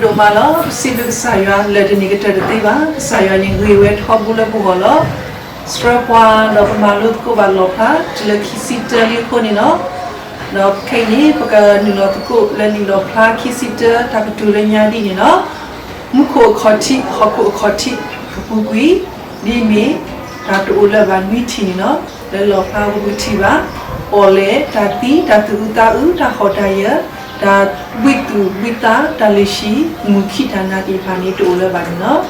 đồ mà lo xin được xài vào lời thì cái trời tây ba xài vào những người quen học bù là bù lo strap qua nó mà lúc cô bạn lọp ha chỉ là khi xin chơi đi cô này nó cái này bữa cái những nó cô lên những lọp ha khi xin chơi ta cái chủ lên nhà đi này nó mức cô khó chịu học cô khó chịu bù quý đi mi ta tụ là bạn mi thì nó lên lọp ha bù thì ba ole ta tí ta tự ta ta họ ta nhớ ta biết ta ta lấy xí muốn khi ta na đi phani tụ là bạn nó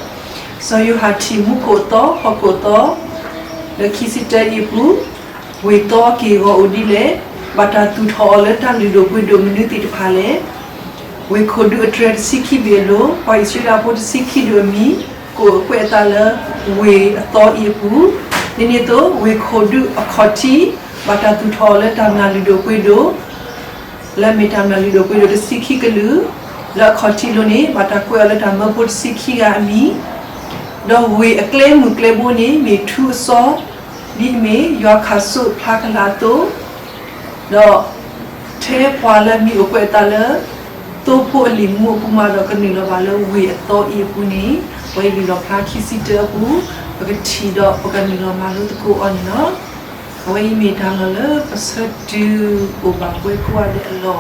so you have to mức cô to học cô to le khi sit chơi đi bù với to kia gọi đi lẽ bà ta tụt họ lẽ ta đi đồ quên đồ mình đi phá lẽ với cô đưa trend xí về lố hoặc xí là bút xí đưa mi cô quay ta là với to đi bù nên đó với cô đưa khó chi bà ta tụt họ lẽ ta na đi đồ quên đồ là mình ta na đi đồ quên đồ xí cái lứa là khó chi luôn nè bà ta quay lẽ ta mà bút xí gà mi đó với claim một claim bố này mình thu so đi mấy do khá số phá cái lá tố đó thế qua là mình ở quê ta là tô phụ limu cũng mà đó cái này là vào là với to yêu bố này với mình là phá khi xí chơi bố và cái chỉ đó cái này là mà lúc cô ăn nó với mình đang là phải chịu ở bằng quê qua để lo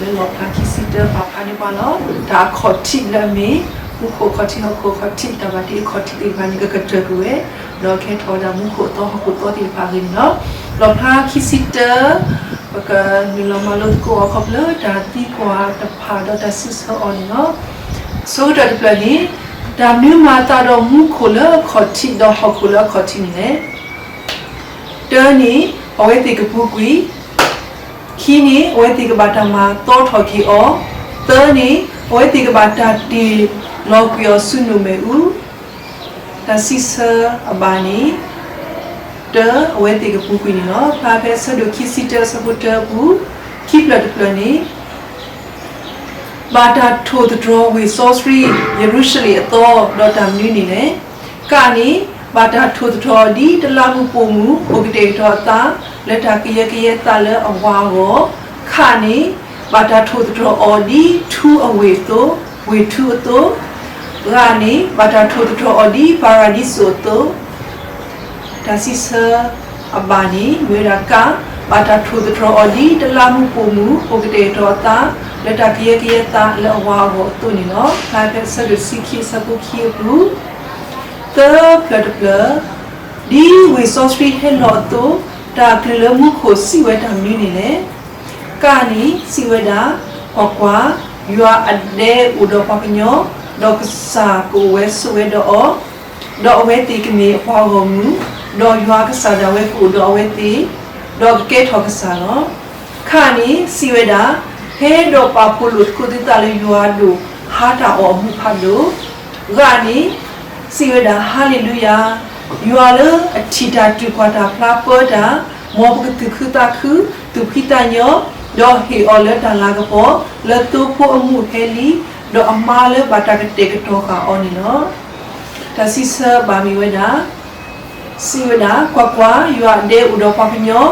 để lo phá khi xí chơi phá đi qua nó đã khó chịu là mấy cô khó chịu ta bảo đi khó chịu thì phải những cái trật rồi đó cái thọ là cô to thì phải hình nó rồi ha khi sitter và cái mình làm malo cô học lớp đã đi qua tập hà đó đã sử dụng on nó số đó là gì đã nếu mà ta đó cô lớp khó chịu đó học cô lớp khó chịu này đó ní ở đây thì cái bút quý khi ní ở đây thì cái bài mà to thọ khi ó đó ní ở đây thì cái bài đi lo kêu sunu meu ta sisa abani de awet tiga buku ni no pa pe sa do kisita supporter bu keep la de ni bata to the draw with sorcery usually ato do tam ni ne ka ni bata to the draw di de la mu po mu ogite do ta le ta kiye ta le awa go kha ni bata to the draw or di two away to we two to Rani bata to odi paradiso to tasisa abani meraka bata to odi dalamu pomu ogde to ta leta kiye ta le awa go to ni no ka pe sa de sikhi sabu khi bu the plat di we so street hello to ta kle mu kho si we ta mi ni ne ka ni si we da kwa you are ade udo pa nyo đó cái sa của quê suy đó quê tí cái mi hoa hồng đó hoa cái sa đó quê của đó quê tí đó cái kết hợp cái sa nó khá ní si quê đó hết đó ba phụ lụt của tí ta lấy hoa đủ hát ta ổn một phát đủ gà ní si quê đó hallelujah hoa lơ chỉ ta chịu qua ta phá bơ đó mua cái từ khứ ta khứ từ khi ta nhớ đó thì ở lơ ta là cái phố lơ tu phụ ông một heli do amale bata ke take to ka oni no ta sisa ba mi weda si weda kwa you are de udo pa pinyo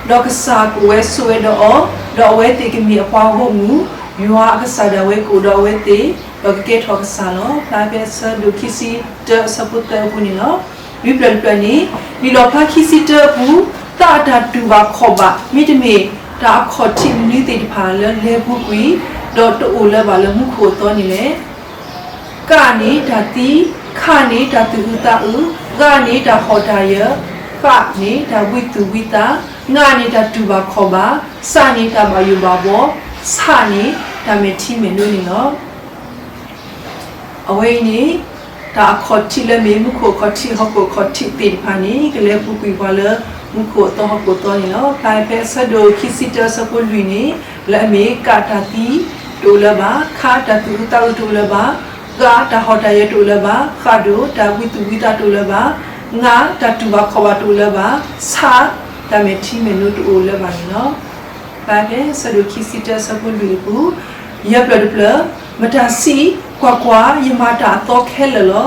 do ka sa ku we su we do we te ke mi pa ho mu you are ka sa da we ku do we te do ke to ka sa no pa pe sa do kisi de support ta bu ni no vi plan ni ni lo pa kisi de bu ta du ba kho ba mi de mi ta kho ti ni te pa le bu kwi đó tụ là bảo là mức khổ to như thế cả ní đã tí khá ní đã tự ta ga ní đã khó ta nhớ cả ní đã vi ta nga ní đã tu bà khó bà sa ní đã bảo yêu bà bố sa ní đã mẹ chi mẹ nuôi nó ở đây ní đã khó chi là mấy mức khổ khó chi tiền phá ní cái lẽ phụ quỳ vào là mức khổ to nó cái bé sa đồ khi sit ra sa quân lùi ní là mấy cả ta tí tu la ba kha ta tu ta tu la ba ga ta ho ta ye tu la ba kha do ta vi ta tu la ba nga ta tu ba kho ba tu la ba sa ta me thi me no tu la ba no ba ke sa do khi si ta sa bu lu bu ya pla ma ta si kwa ya ma ta to khe la lo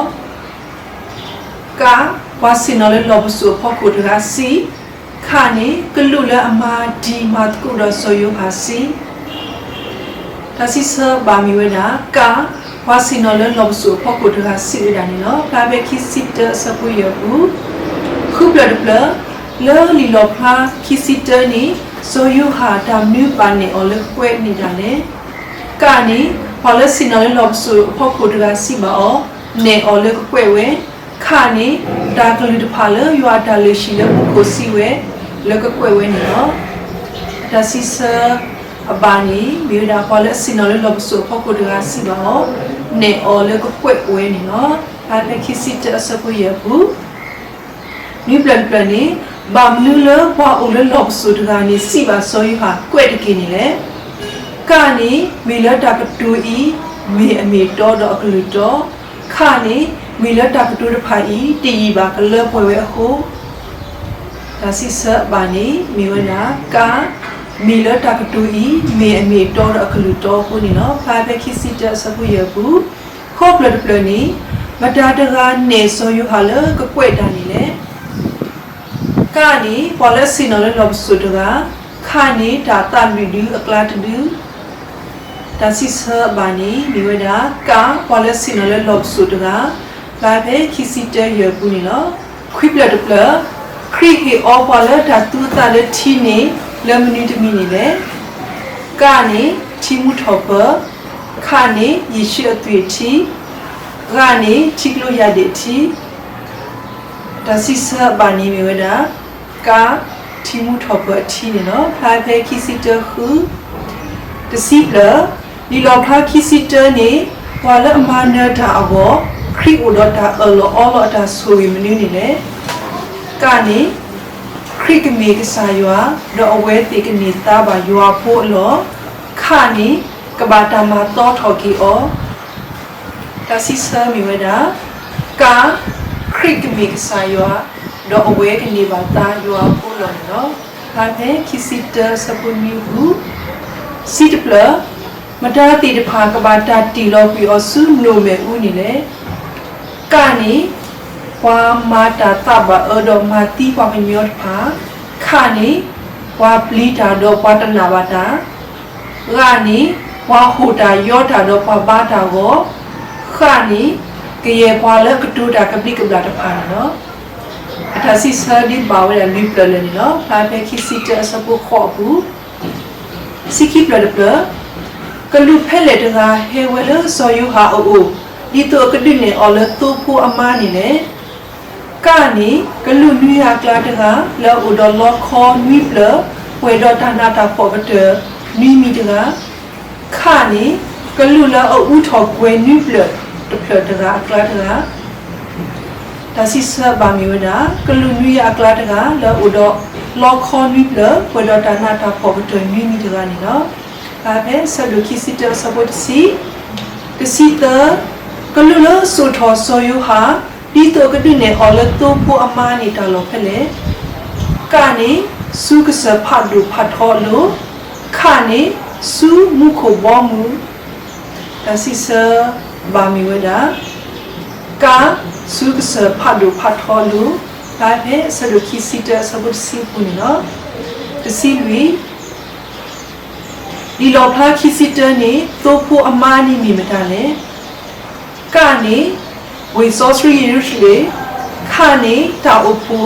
ka wa si no le lo bu su pho ko ta si kha ni ke lu la ama di ma ku do so yo ha si ta si sa ba mi we na ka ว่าสินอเลลอบสูพ่อกูดราสิดานี่เนาะพาเบคิสิเตอร์สกุยบูคือเปลดเปลเลลีลอพาคิสิเตอร์นี่โซยูหาดามนิวปานนี่อเลกเวนี่ดาเนกานี่พอเลสินอเลลอบสูพ่อกูดราสิบาอเนอเลกเวเวขานี่ดากลิดพาเลยูอาดาเลชิเลมุโคสิเวเลกเวเวนี่เนาะดาซิเซอบานีมีดาพอเลสินอเลลอบสูพ่อกูดราสิบาอเนอเลกเวเวนี่เนาะพาเบคิสิเตอร์สกุยบูนี่เปลนนี่บามนูเลพออุเลลอบสุดกานี่สิบาโซยหากวดกินนี่แหละกานี่มีเลดักตูอีมีอเมโตดอกลุโตขานี่มีเลดักตูดพาอีตีบากเลพวยโคดาซิเซบานี่มีวนะกามีเลดักตูอีมีอเมโตดอกลุโตคูนี่เนาะพาเบคิสิเตสกุยบูคอเปลนี่มาดาดกาเนโซยหาเลก็กวดดานี่แหละกานี่พอเลสินอเลลอบสุดกาขานี่ดาตันรีดูอักลาตดูดาซิเซบานี่มีเวดากาพอเลสินอเลลอบสุดกาลาเบคิสิเตเยปูนี่เนาะควิปเลดเปลคริฮีออพอเลดาตูตาเลทีนี่เลมนิตมีนี่เลกานี่ทิมุทอเปขานี่ยิชิอตุยทีกานี่ทิกโลยาเดทีดาซิเซบานี่มีเวดากาทิมุทอเปทีนี่เนาะพาเบคิสิเตคือตสิเปลลีลอพาคิสิเตนี่วาเลอมาเนดาอวคริอุดดาอลอลดาสุวิมนี่นี่เลกานี่คริกมีกษายัวดอเวติกนิตาบายัวโพลขานี่กบาตามาตอทอกีอดาซิเซมีเวดากาคริกมีกษายัวดอเวกนิบาตายัวโพลเนาะพาเบคิสิเตสปุนิบูสิตเปลมาดาติดพากบาตาติโลปิอสุโนเมอูนี่เลกานี่ความมาตาตาบะดอมาติปะมิยอดพาขานี่ว่าปลีตาดอปัตนาบาตากานี่ว่าหูตายอดาดอปะบาตาโกขานี่เกเยพาเลกตูตากะปิกบลาตะพาเนาะอัตสิเซดิบาวเลลิเปลเนาะพาเบคิสิเตสปุขอบูสิคิเปลเปลกะลุเพเลตกาเฮเวลโซยูหาโอดิโตกะดิเนออเลตูพูอามานี่เลกานี่กะลุนุยากลาตกาลออุดอลอคอนุยเปลเวดอตานาตาปอกะเตนุยมีตกาขานี่กะลุลออุทอกเวนุยเปลตะเพลตกาอักลาตกาดาซิเซบามิวดากะลุนุยากลาตกาลออุดอลอคอนุยเปลเวดอตานาตาปอกะเตนุยมีตกานี่เนาะพาเบสะดุคิสิเตสะบดซีตสิเตกะลุลสุทอโซยูหาดิโตกะดิเนออเลตูพูอามานี่ตาโลเพเลกานี่สุกษะพัดดูพัดทอโลขานี่สุมุโคบอมูดาซิเซบามิเวดากาสุกษะพัดดูพัดทอโลพาเบสะดุคิสิเตสะบดซีปุนี่เนาะตสิลุยดีลอพาคิสิเตนี่โตพูอามานี่มีมตาเลกานี่วิซอสรียุชเลขานี่ตาอุปู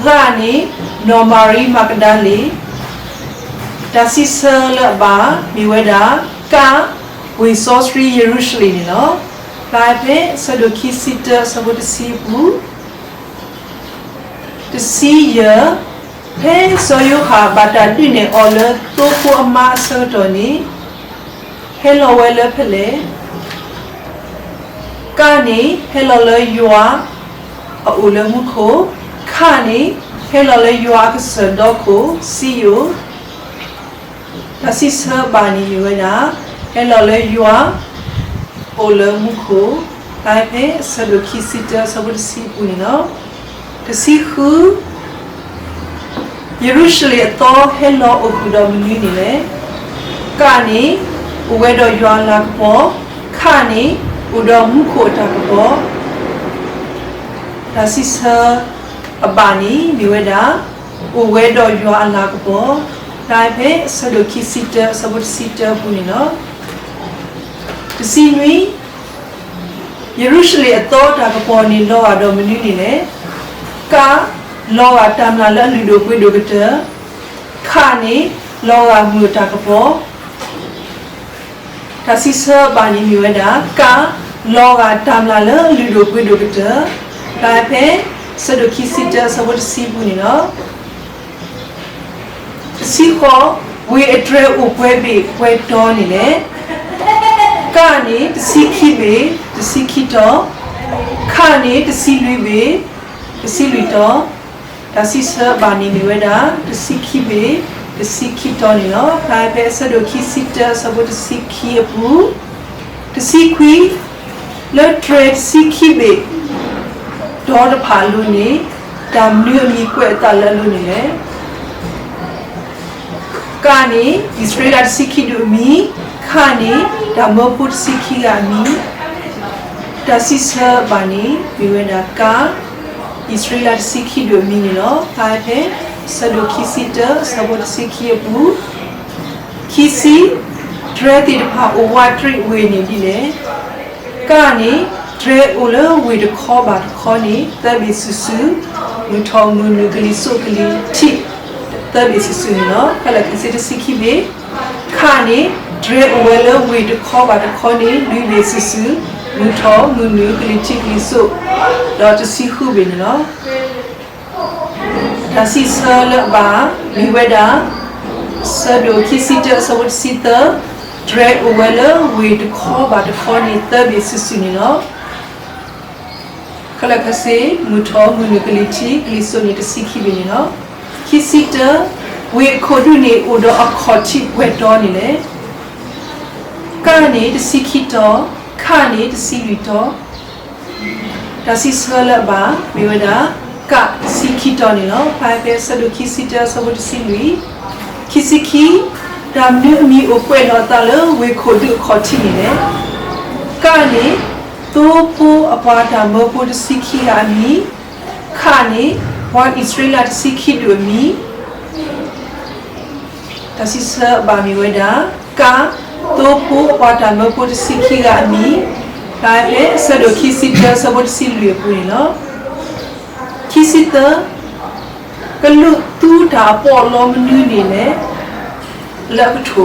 กานี่นอมารีมากดาลีดาซิเซลบามีเวดากาวิซอสรียุชเลนี่เนาะลายเพสะดุคิสิเตสะบุตซีบูตซีเยเฮโซยูหาบาตาดิเนออเลโตพูอามาเซอร์ตอนี่เฮโลเวเลเพเลกานี่เฮโลเลยัวอูเลมุโคขานี่เฮโลเลยัวกษดอโคซียูดาซิเซบานียูนะเฮโลเลยัวอูเลมุโคไลเพสะดุคิสิเตสะบุตซีปุนี่เนาะตสิคูเยรูซาเล็มโตเฮโลโอคุดอมินีนี่เลกานี่อุเวดอยอนลากโปขานี่อุดอมุโคตากโปดาซิเซอบานีมิเวดาอุเวดอยอนลากโปไลเพสะดุคิสิเตสะบุตซีเตปุนี่เนาะตสินุย ယေရုရှလင်အတော်တာပေါ်နေလောအတော်မနည်းနေလေကာလောအတမလာလလူတို့ပွေတို့ကတခါနေလောအမြူတာကပေါ်ဒါစီဆာဘာနီမြွေတာကာလောအတမလာလလူတို့ပွေတို့ကတဒါပဲစဒိုခီစီတာစဝတ်စီဘူးနေနော်စီခေါ်ဝေအဒရဥပွဲဘေပွဲတော်နေလေကနေတစီခိဘေတစီခိတော်ခါနေတစီလွေဘေတစီလွေတော်ဒါစီဆာဘာနီမြွေတာတစီခိဘေတစီခိတော်နေနော်ဒါပဲစဒိုခီစီတာစဝတ်စီခိအပူတစီခွီလက်ထရက်စီခိဘေဒေါ်တဖာလူနေတမ်နူမီကွဲတလလူနေလေကနေဣသရေလစီခိဒူမီခါနေဓမ္မပုတ်စီခိဂာမီတဆီဆာဘာနီဝိဝနာကာဣသရေလစီခိဒူမီနော်ဖာဖေဆဒုခိစီတဆဘတ်စီခိဘူးခိစီဒရတိတဖာအိုဝါထရီဝေနေပြီလေကနေဒရအိုလဝေတခေါ်ပါခေါ်နေတဘီဆူဆူမူထောင်မူနုကလီဆိုကလီတီတဘီဆူဆူနော်ခလကစီတစီခိဘေခါနေဒရအိုလဝေတခေါ်ပါခေါ်နေလူဘီဆူဆူမူထောင်မူနုကလီတီကလီဆိုတော့တစီခုဘေနော်ဒါစီဆာလဘာဝိဝဒါဆဒိုခိစီတဆဝတ်စီတဒရအိုလဝေတခေါ်ပါခေါ်နေတဘီဆူဆူနော်ခလကစေမူထောမူနုကလီတီကလီဆိုနေတစီခိဘေနော်ခိစီတဝေခိုဒုနေဥဒအခါတိဝေတော်နေလေကနေတစီခိတော်ခါနေတစီလီတော်ဒါစီဆလဘာမေဝဒါကစီခိတော်နေနော်ဖိုင်ပဲဆဒုခိစီတဆဝတ်စီလီခိစီခိဒါမြူမီအပွဲတော်တလဝေခိုဒုခါတိနေလေကနေတိုးပူအပွားဓမ္မပုဒ်စီခိယာမီခါနေဝါဣသရေလစီခိဒူမီဒါစီဆာဘာမီဝေဒါကာတိုးပူအပွားဓမ္မပုဒ်စီခိယာမီဒါပဲဆဒိုခိစီတဆဘတ်စီလူပူနော်ခိစီတကလူတူတာပေါ်လုံးမနူးနေလေလက်ထု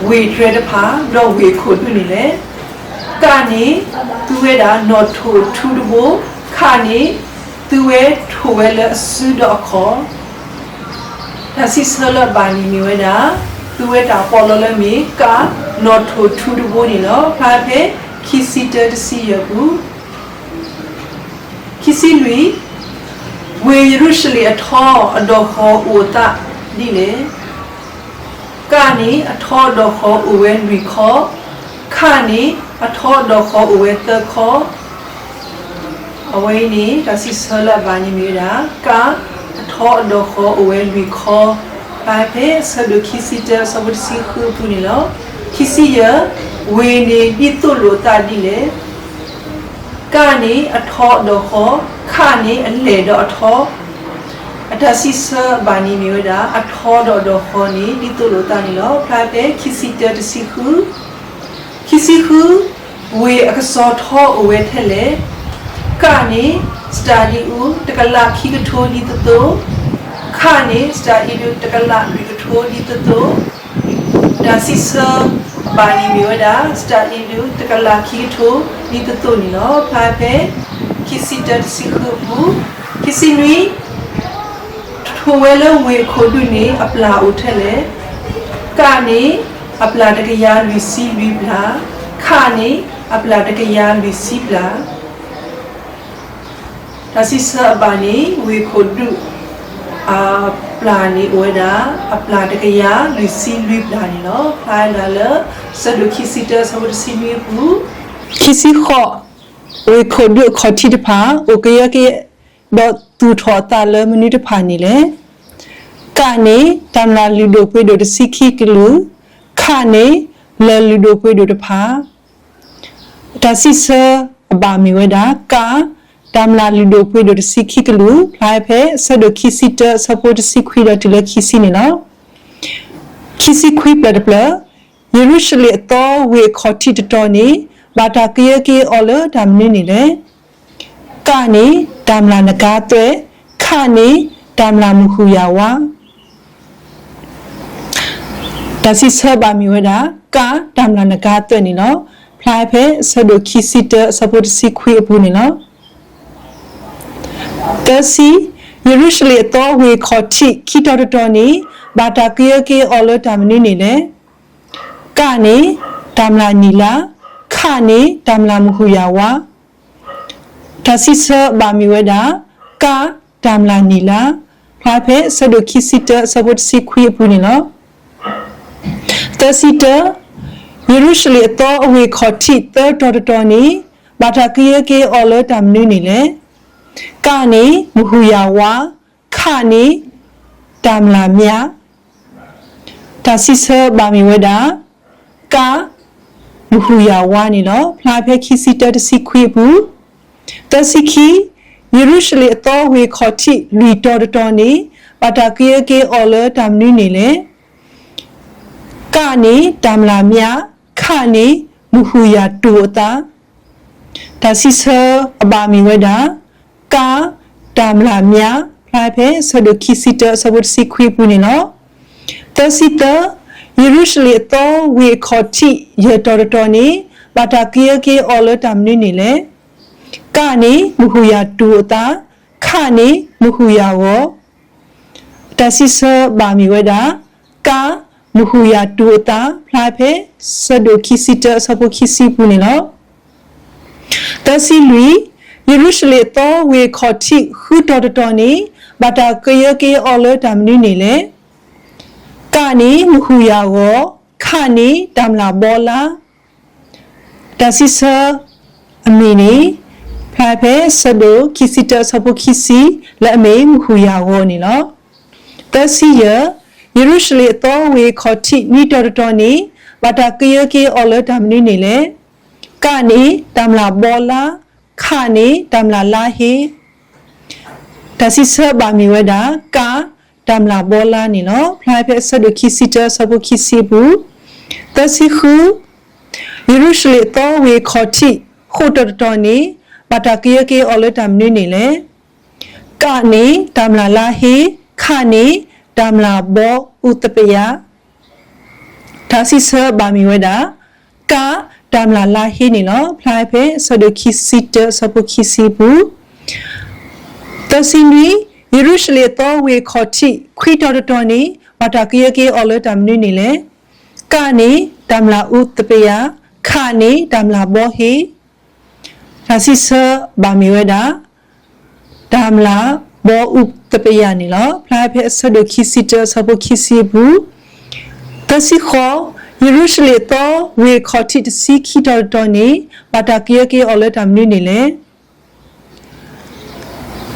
ဝေထရတဲ့ဖာတော့ဝေခိုဒူနေလေကနေသူဝဲတာနော်ထိုထူတဘခါနေသူဝဲထိုဝဲလဆူတော့ခေါ်ဒါစီဆလဘာနီမီဝဲတာသူဝဲတာပေါ်လလမီကနော်ထိုထူတဘနေနော်ဖာဖေခိစီတတစီယဘူးခိစီလူဝေယေရုရှလင်အထောအတော်ခေါ်အိုတာဒီလေကနေအထောတော်ခေါ်အိုဝဲရီခေါ်ခါနေအထောတော်ခေါ်ဝေတခေါ်အဝေးနေဒါစီဆလဘာနီမီရာကအထောတော်ခေါ်ဝေရီခေါ်ပါဖေဆဒုခိစီတဆဝတ်စီခုပူနီလောခိစီယဝေနေပိတုလိုတာဒီလေကနေအထောတော်ခေါ်ခါနေအလေတော်အထောအတစီဆဘာနီမီရာအထောတော်ခေါ်နေပိတုလိုတာနီလောပါဖေခိစီတတစီခုခိစီခုဝေအကစောထောအဝဲထဲလေကနေစတာဒီဦးတကလာခိကထိုးဒီတတိုခါနေစတာဒီဦးတကလာခိကထိုးဒီတတိုဒါစီဆာဘာနီမီဝဒါစတာဒီဦးတကလာခိကထိုးဒီတတိုနီနော်ဖာဖေခိစီတစီခုဘူးခိစီနွီထိုဝဲလဝေခိုဒုနေအပလာဦးထဲလေကနေအပလာတကရာလူစီလူပလာခါနေအပလာတကရာလူစီပလာဒါစီဆာဘာနီဝေခိုဒုအပလာနီဝဒါအပလာတကရာလူစီလူပလာနီနော်ဖိုင်လာလဆဒုခိစီတဆဝတ်စီမီဘူးခိစီခောဝေခိုဒုခောတိတဖာโอเคယကေဒေါ်တူထောတာလမနီတဖာနီလေကနေတမ်လာလူဒိုပွေဒိုတစီခိကလူခါနေလလူဒိုပွေဒိုတဖာဒါစီဆာဘာမီဝဒါကာတမ်လာလူဒိုပွေဒိုတစီခိကလူဖိုင်ဖေဆဒိုခိစီတဆပိုတစီခွီဒတလခိစီနီနော်ခိစီခွီပလပလယေရုရှလင်တော်ဝေခေါတိတတော်နေ ဘာတာကရကေအော်လတမ်နီနီလေကနေတမ်လာနကားတဲ့ခနေတမ်လာမခုယာဝါဒါစီဆဘာမီဝဒါကာတမ်လာနကားတဲ့နီနော်ဖလိုက်ဖဲဆဒိုခီစီတဆပ်စီခွေဘူးနီနော်တစီယေရုရှလင်တော်ဝေခေါ်တိခိတော်တော်နီဘာတာကရကေအော်လတမ်နီနီလေကနေတမ်လာနီလာခနေတမ်လာမခုယာဝါဒါစီဆဘာမီဝဒါကာတမ်လာနီလာဖလိုက်ဖဲဆဒိုခီစီတဆပ်စီခွေဘူးနီနော်တစီတယေရုရှလင်တော်အဝေခေါ်တိတော်နီဘာတာကရကေအော်လတမ်နီနီလေကနေမဟူယာဝါခနေတမ်လာမြာဒါစီဆဘာမီဝဒါကာမဟူယာဝါနီနော်ဖလာဖဲခီစီတတစီခွေဘူးတစီခီယေရုရှလင်တော်ဝေခေါ်တိလီတော်နီဘာတာကရကေအော်လတမ်နီနီလေကနေတမ်လာမြာခနေမဟူယာတူတာဒါစီဆဘာမီဝဒါကာတမ်လာမြာဖလိုက်ဖဲဆဒိုခီစီတဆဝတ်စီခွေပူနေနော်တစီတယေရုရှလင်တော်ဝေခေါ်တိယေတော်နီဘာတာကီယကေအော်လတမ်နီနီလေကနေမဟူယာတူတာခနေမဟူယာဝတစီဆဘာမီဝဒါကာမဟူယာတူတာဖလိုက်ဖဲဆဒိုခီစီတဆဝတ်ခီစီပူနေနော်တစီလူယေရုရှလင်တော်ဝေခေါ်တိခူတော်နီဘာတာကရကေအော်လတမ်နီနီလေကနေမဟူယာဝခနေတမ်လာဘောလာဒါစီဆာအမီနီဖလိုက်ဖဲဆဒိုခီစီတဆပ်ခီစီလက်အမေမဟူယာဝနီလောတစီယယေရုရှလင်တော်ဝေခေါ်တိနီတော်နီဘာတာကရကေအော်လတမ်နီနီလေကနေတမ်လာဘောလာခနေတမ်လာလာဟေဒါစီဆဘာမီဝဒါကာတမ်လာဘောလာနီနော်ဖလိုက်ဖက်ဆဒိုခီစီတဆပ်ခီစီဘူးတစီခူယေရုရှလင်တော်ဝေခေါ်တိခိုတော်နီဘာတာကရကေအော်လတမ်နီနီလေကနေတမ်လာလာဟေခနေတမ်လာဘောဥတပယဒါစီဆဘာမီဝဒါကာတမ်လာလာဟီနီနော်ဖလိုက်ဖဲဆဒိုခီစီတဆပ်ခီစီဘူးတစီနီယေရုရှလင်တော်ဝေခေါ်တိခွီတော်နီဘာတာကရကေအော်လတမ်နီနီလေကနေတမ်လာဥတပယခနေတမ်လာဘောဟီဒါစီဆဘာမီဝဒါတမ်လာဘောဥတပယနီလောဖလိုက်ဖဲဆဒိုခီစီတဆပ်ခီစီဘူးတစီခေါ်ယေရုရှလင်တော်ဝေခေါ်တိတစီခီတော်နီဘာတာကရကေအော်လတမ်နီနီလေ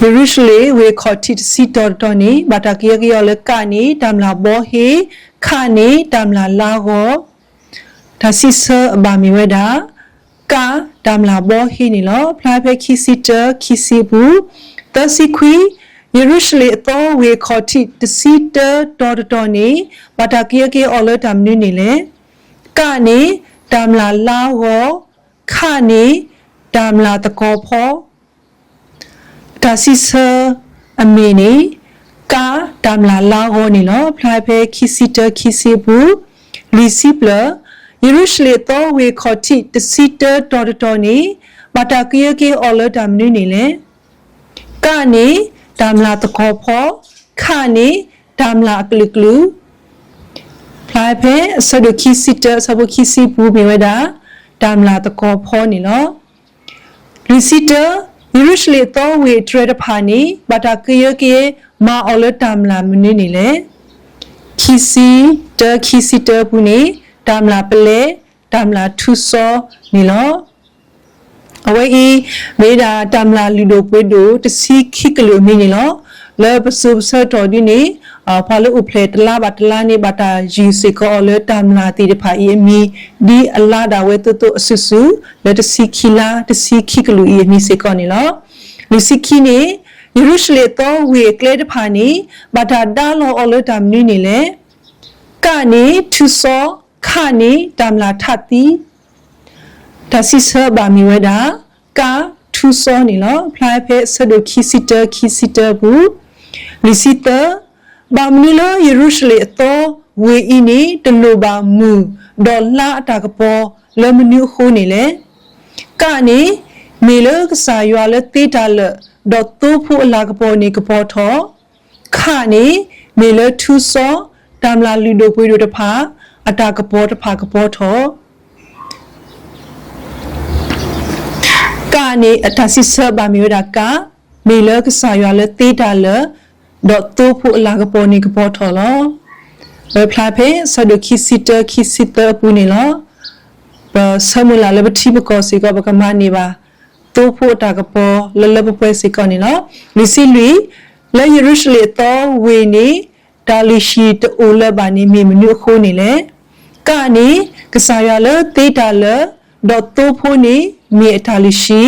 ယေရုရှလင်ဝေခေါ်တိတစီတော်နီဘာတာကရကေအော်လကနေတမ်လာဘောဟေခနေတမ်လာလာဟောဒါစီဆဘာမီဝဒါကာတမ်လာဘောဟေနီလောဖလိုက်ဖဲခီစီတခီစီဘူးတစီခွီယေရုရှလင်တော်ဝေခေါ်တိတစီတော်နီဘာတာကရကေအော်လတမ်နီနီလေကနေတမ်လာလာဝခနေတမ်လာတကောဖောဒါစီဆာအမီနီကာတမ်လာလာဝနီလောဖလိုက်ဖဲခီစီတခီစီဘူးလီစီပလယေရုရှလင်တော်ဝေခေါ်တိတစီတော်နီဘာတာကရကေအော်လတမ်နီနီလေကနေတမ်လာတကောဖောခနေတမ်လာကလုကလူဖလိုက်ဖဲဆဒိုခီစီတဆပ်ခီစီဘူးမီဝဒါတမ်လာတကောဖောနီလောလူစီတယေရုရှလင်တော်ဝေထရဒဖာနီဘာတာကရကေမာအော်လတမ်လာမနီနီလေခီစီတဘူးနီတမ်လာပလေတမ်လာထူဆောနီလောအဝေးမေဒါတမ်လာလူဒိုပွေဒိုတစီခိကလူမီနီလောလေပစုဆတော်ဒီနီဖာလူဥဖလေတလာဘတ်လာနီဘတာဂျီစီကောလေတမ်လာတီတဖာယမီဒီအလာဒါဝဲတူတူအဆူဆူလေတစီခီလာတစီခိကလူယမီစေကောနီလောလူစီခီနီယေရုရှလင်တော်ဝေကလေတဖာနီဘတာဒါလောအော်လေတမ်နီနီလေကနေထူဆောခနေတမ်လာထတ်တီ ဒါစီဆာဘာမီဝဒါကာထူဆောနီလောဖလိုက်ဖဲဆဒိုခီစီတာဘူးလီစီတာဘာမနီလောယေရုရှလေတော့ဝေအီနီတလိုဘာမူဒေါ်လာအတာကပေါ်လမနူခိုးနေလေကနေမေလကစားရွာလေတေးတာလေဒေါ်တူဖူအလာကပေါ်နေကပေါ်ထောခါနေမေလထူဆောတမ်လာလူဒိုပွေးတို့တဖာအတာကပေါ်တဖာကပေါ်ထောကနေအတာစစ်ဆဘာမီဝဒါကမေလကစားရွာလေတေးတာလေဒေါ်တူဖူအလာကပေါ်နေကပေါ်ထောလောဘယ်ဖလာဖေဆဒခီစီတာပူနေလောဆမလာလဘတိဘကောစီကဘကမနေပါတူဖို့တာကပေါ်လလဘပွဲစီကနေနော်လီစီလီလေယေရုရှလေတော့ဝေနေတာလီရှိတိုလဘာနေမြေမနုခိုးနေလေကနေကစားရလတေးတာလဒေါ်တူဖို့နေမြေအတာလီရှိ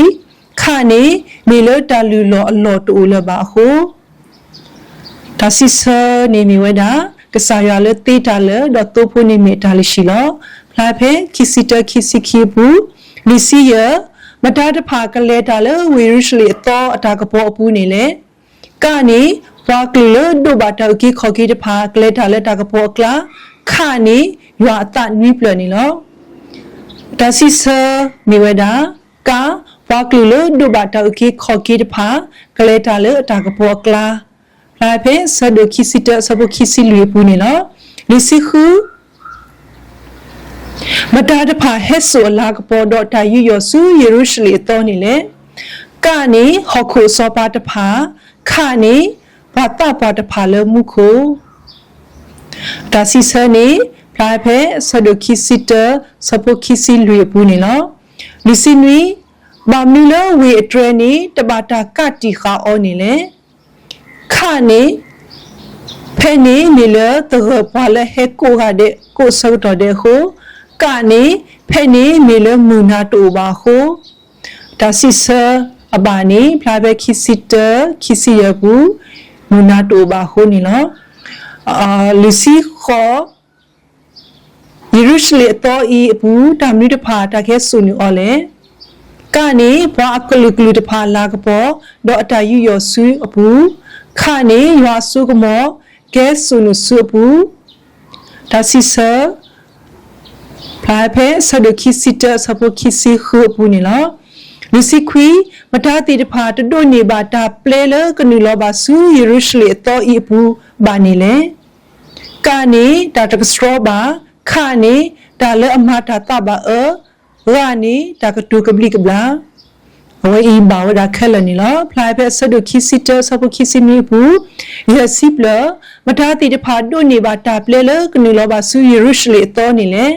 ခါနေမြေလတာလူလောအလောတိုလဘာခိုးဒါစီဆာနေမီဝဒါကစားရလတေးတာလဒေါ်တူဖို့နေမြေတာလီရှိလောဖလာဖေခီစီခီဘူးလီစီယမတားတဖာကလဲတာလေဝေရုရှလေတော့အတာကပေါ်အပူးနေလေကနေဘွားကလဒိုဘာတောက်ကီခေါ်ကီတဖာကလဲတာလေတာကပေါ်ကလာခါနေရွာအတနွိပလနေလောဒါစီဆာမီဝဒါကာဘွားကလဒိုဘာတောက်ကီခေါ်ကီတဖာကလဲတာလေအတာကပေါ်ကလာလာဖေဆဒိုခီစီတာဆဘခီစီလူပူနေလောလီစီခူမတာတဖာဟက်ဆိုလာကပေါ်တော့တာယူရဆူယေရုရှလေတော်နေလေကနေဟခုစောပါတဖာခါနေဘာတာပါတဖာလမှုခုဒါစီစနေဖလာဖဲဆဒိုခီစီတာဆပိုခီစီလူပူနေလောလီစီနွီဘာမီလဝေထရနီတဘာတာကတိခါအောနေလေခါနေဖဲနေမီလတရပါလဟဲကိုဟာတဲ့ကိုဆောက်တော်တဲ့ဟိုကနေဖဲနေမေလမူနာတူပါခုဒါစီဆာအဘာနေဖလာဘခီစီယဘူးမူနာတူပါခုနီနော်လီစီခေါ်ယေရုရှလေတော့ဤဘူးတမီတဖာတခဲဆူနီအော်လေကနေဘွာအကလူကလူတဖာလာကပေါ်တော့အတာယူရဆူအဘူးခနေရွာဆုကမောကဲဆူနုဆူဘူးဒါစီဆာဖလာဖေဆဒခီစီတာဆပိုခီစီခုပူနီလောလူစီခွီမတာတီတဖာတဒိုနေဘာတာပလေလကနူလောဘာဆူယေရုရှလေတော့ဤပူဘာနီလေကနေတာတကစထရဘာခါနေတာလအမတာတဘာရာနီတာကတူကဘလီကဘလာဝေးဘာဝဒါခဲလနီလောဖလာဖေဆဒခီစီတာဆပိုခီစီမီပူယစီပလမတာတီတဖာဒိုနေဘာတာပလေလကနူလောဘာဆူယေရုရှလေတော့နီလေ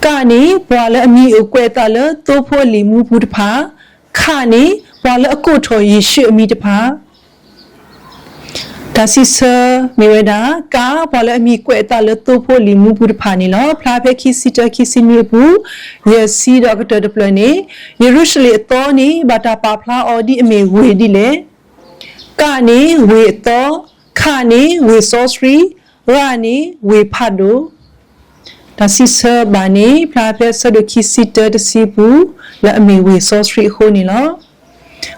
ကနေဘွာလအမီအကွဲတာလတိုးဖို့လီမူဘူးတဖာခါနေဘွာလအကုထော်ယေရှုအမီတဖာဒါစီဆာမီဝဒါကာဘွာလအမီကွဲတာလတိုးဖို့လီမူဘူးတဖာနီလောဖလာဖေခီစီမီဘူးယေစီဒေါက်တာဒပလနေယေရုရှလေတော်နီဘာတာပါဖလာအော်ဒီအမေဝေဒီလေကနေဝေတော်ခါနေဝေဆောစရီရာနေဝေဖတ်ဒိုဒါစီဆာဘာနေဖလာဖက်ဆဒခီစီတာတစီဘူးလာအမေဝေဆောစရီခိုနီလော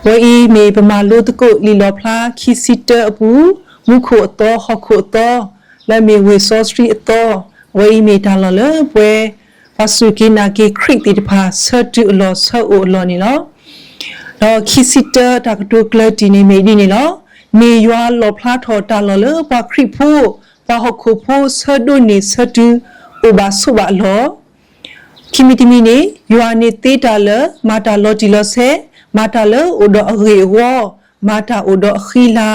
ဝေးမေပမာလို့တကုလီလောဖလာခီစီတာဘူးမုခိုတော့ဟခိုတော့လာမေဝေဆောစရီတော့ဝေးမေတာလောလပွဲဖာစုကိနာကိခရစ်တီတဖာဆတ်တူလောဆောအိုလောနီလောတော့ခီစီတာတကတုကလတီနေမေဒီနီလောမေယွာလောဖလာထော်တာလောလဘခရစ်ဖို့ဘဟခိုဖို့ဆတ်ဒိုနေဆတ်တူဥဘာဆုဘာလောခိမီတီမီနေယွာနေတေတာလမာတာလောတီလောဆေမာတာလောအိုဒအရေဝမာတာအိုဒခီလာ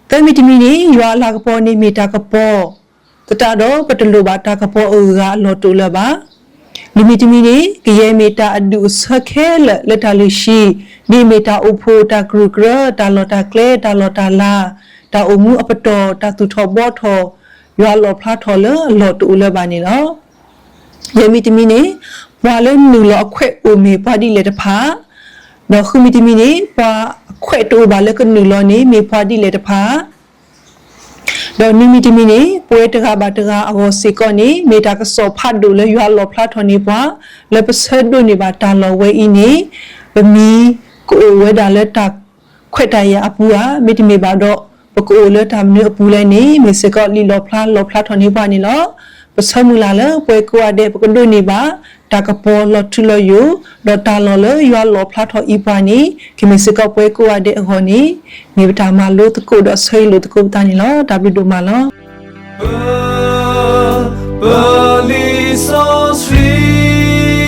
တမီတီမီနေယွာလာကပေါ်နေမီတာကပေါ်တတာတော့ပတလူဘာတာကပေါ်အိုကလောတူလဘာလီမီတီမီနေကရဲမီတာအဒုဆခဲလက်တာလရှိနေမီတာအိုဖိုတာဂရုဂရတာလောတာကလေတာလောတာလာတာအိုမူအပတော်တာသူထောဘောထောရွာလောဖလာထော်လလောတူလဘာနေလောယေမီတမီနေဘွာလနူလောအခွဲ့အိုမေပွားဒီလေတဖာနော်ခုမီတမီနေဘွာအခွဲ့တိုးဘာလကနူလောနေမေပွားဒီလေတဖာ တော့နိမီတမီနေပွဲတကဘာတကအောစီကောနေမေတာကစောဖတ်ဒူလေရွာလောဖလာထော်နေပွားလေပစဒူနေပါတာလောဝဲအင်းနေဘမီကိုဝဲဒါလက်တာခွက်တရအပူဟာမိတမီပါတော့ပကိုလက်တာမနအပူလဲနေမေစကောလီလောဖလာထော်နေပွားနေလောပစမူလာလေပွဲကွာတဲ့ပကဒူနေပါတာကပေါ်လောထူလောယူဒေါ်တာလောလေရွာလောဖလာထော်ဤပွားနေကိမေစကောပွဲကွာတဲ့အခေါ်နေနေပတာမလို့တကုတော့ဆွေးလို့တကုတာနေလောဒါဘီဒူမလောBali so sweet,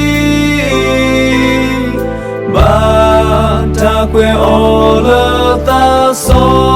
but I quit all of the songs.